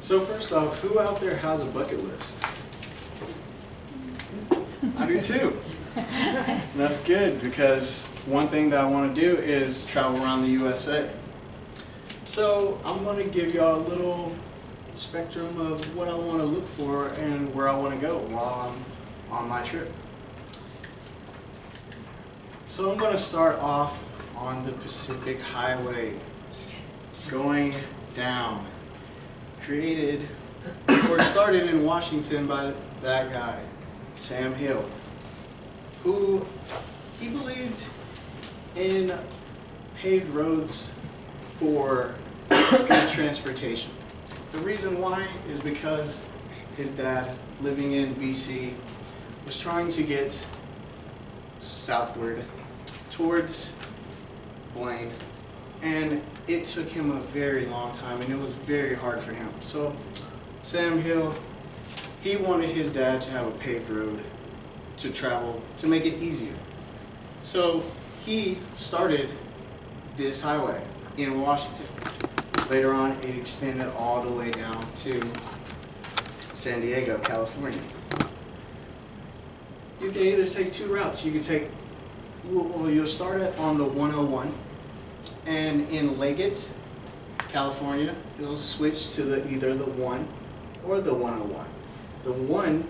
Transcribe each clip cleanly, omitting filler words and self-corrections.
So first off, who out there has a bucket list? I do too. And that's good because one thing that I want to do is travel around the USA. So I'm going to give y'all a little spectrum of what I want to look for and where I want to go while I'm on my trip. So I'm going to start off on the Pacific Highway, going down. Created or started in Washington by that guy, Sam Hill, who he believed in paved roads for good transportation. The reason why is because his dad, living in BC, was trying to get southward towards Blaine, and it took him a very long time and it was very hard for him. So Sam Hill, he wanted his dad to have a paved road to travel to make it easier. So he started this highway in Washington. Later on, it extended all the way down to San Diego, California. You can either take two routes. You can take, well, you'll start on the 101, and in Leggett, California, it'll switch to either the 1 or the 101. The 1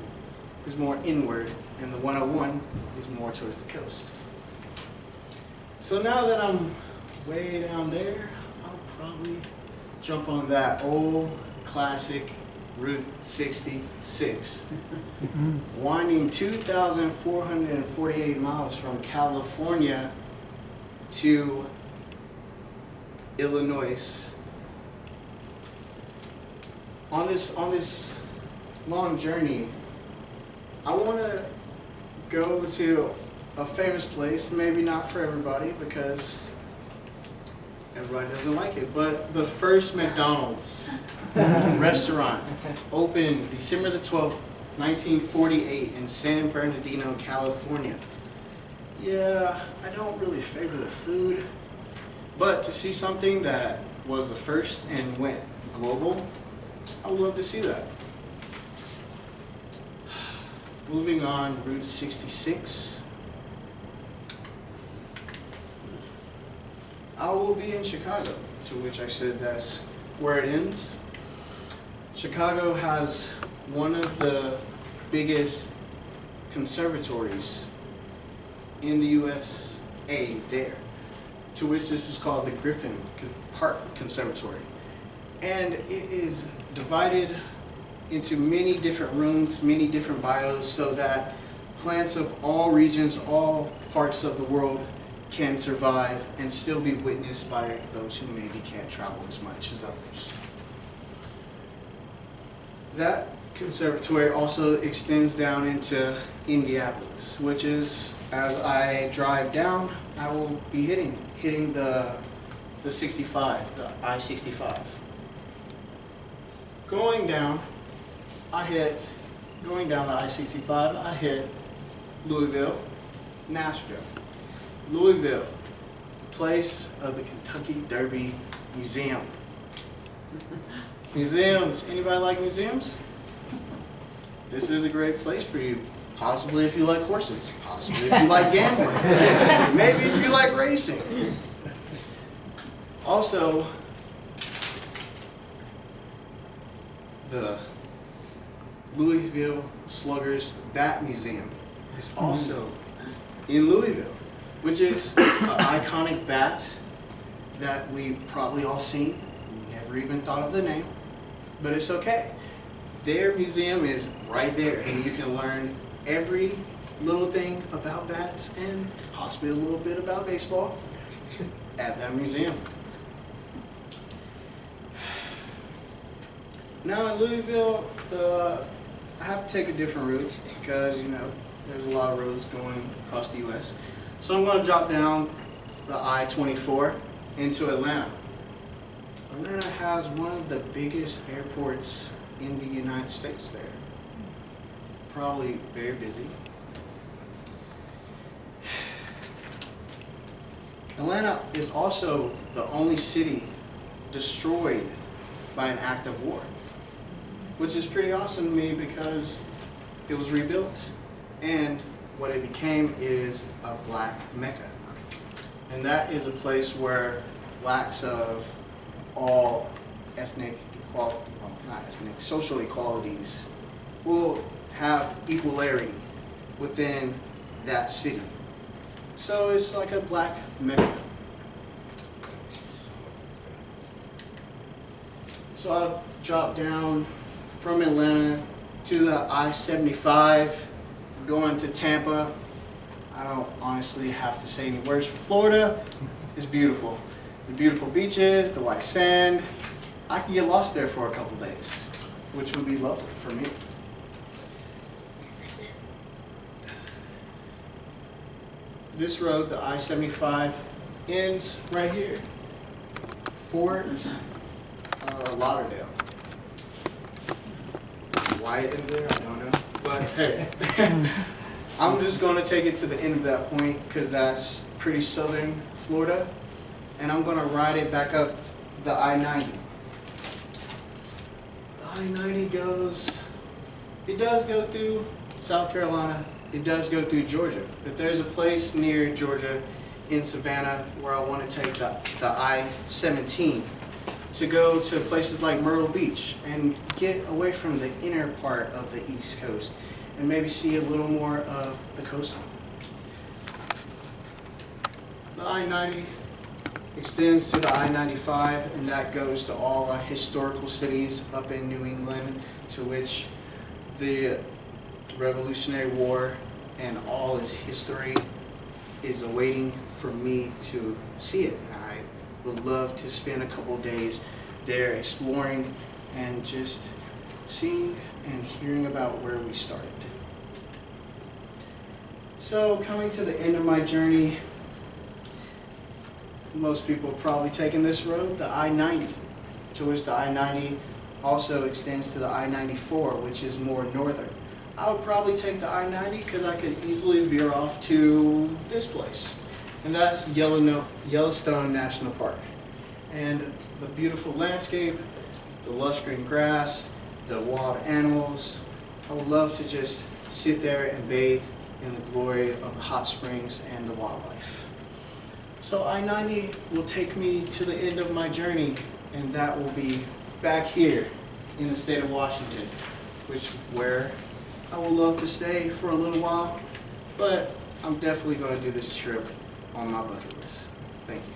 is more inward, and the 101 is more towards the coast. So now that I'm way down there, I'll probably jump on that old classic Route 66, winding 2,448 miles from California to Illinois. On this long journey, I want to go to a famous place, maybe not for everybody because everybody doesn't like it, but the first McDonald's restaurant opened December the 12th, 1948 in San Bernardino, California. Yeah, I don't really favor the food, but to see something that was the first and went global, I would love to see that. Moving on, Route 66. I will be in Chicago, to which I said that's where it ends. Chicago has one of the biggest conservatories in the USA there, to which this is called the Griffin Park Conservatory. And it is divided into many different rooms, many different bios, so that plants of all regions, all parts of the world can survive and still be witnessed by those who maybe can't travel as much as others. That conservatory also extends down into Indianapolis, which is, as I drive down, I will be hitting the 65, the I-65. Going down the I-65, I hit Louisville, Nashville. Louisville, the place of the Kentucky Derby Museum. Museums, anybody like museums? This is a great place for you. Possibly if you like horses, possibly if you like gambling, maybe if you like racing. Also, the Louisville Sluggers Bat Museum is also in Louisville, which is an iconic bat that we've probably all seen. Never even thought of the name, but it's okay. Their museum is right there, and you can learn every little thing about bats and possibly a little bit about baseball at that museum. Now in Louisville, I have to take a different route because, you know, there's a lot of roads going across the U.S. So I'm going to drop down the I-24 into Atlanta. Atlanta has one of the biggest airports in the United States there. Probably very busy. Atlanta is also the only city destroyed by an act of war. which is pretty awesome to me because it was rebuilt, and what it became is a black Mecca. And that is a place where blacks of all ethnic equality, well, not ethnic, social equalities will have equality within that city. So it's like a black Mecca. So I'll drop down from Atlanta to the I-75, going to Tampa. I don't honestly have to say any words for Florida. It's beautiful. The beautiful beaches, the white sand. I can get lost there for a couple days, which would be lovely for me. This road, the I-75, ends right here, Fort Lauderdale. Why it ends there, I don't know. But hey, I'm just going to take it to the end of that point because that's pretty southern Florida. And I'm going to ride it back up the I-90. The I-90 goes, it does go through South Carolina. It does go through Georgia. But there's a place near Georgia in Savannah where I want to take the I-17 to go to places like Myrtle Beach and get away from the inner part of the East Coast and maybe see a little more of the coastline. The I-90 extends to the I-95, and that goes to all our historical cities up in New England, to which the Revolutionary War and all its history is awaiting for me to see it. And I would love to spend a couple days there exploring and just seeing and hearing about where we started. So coming to the end of my journey, most people have probably taken this road, the I-90, to which the I-90 also extends to the I-94, which is more northern. I would probably take the I-90 because I could easily veer off to this place, and that's Yellowstone National Park. And the beautiful landscape, the lush green grass, the wild animals. I would love to just sit there and bathe in the glory of the hot springs and the wildlife. So I-90 will take me to the end of my journey, and that will be back here in the state of Washington, where I would love to stay for a little while, but I'm definitely going to do this trip on my bucket list. Thank you.